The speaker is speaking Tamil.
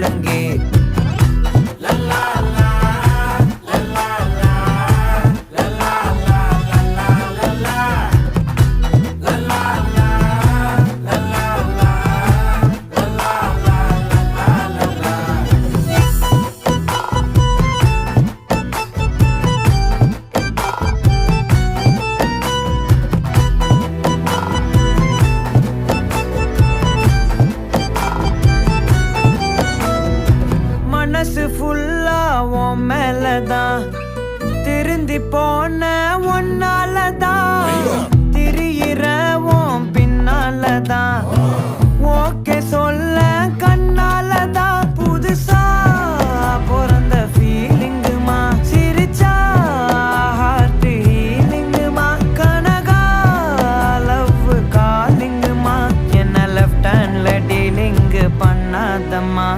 முழங்கே. மனசு ஃபுல்லா உன் மேலதான், திருந்தி போன ஒன்னாலதான், திரியிற உன் பின்னாலதான், ஓகே சொல்ல கண்ணாலதான். புதுசா பிறந்த ஃபீலிங்குமா, சிரிச்சா ஹார்ட் ஹீலிங்குமா, கனகா லவ் காலிங்குமா, என்ன லெஃப்ட் ஹேண்ட்ல டீலிங் பண்ணாதம்மா.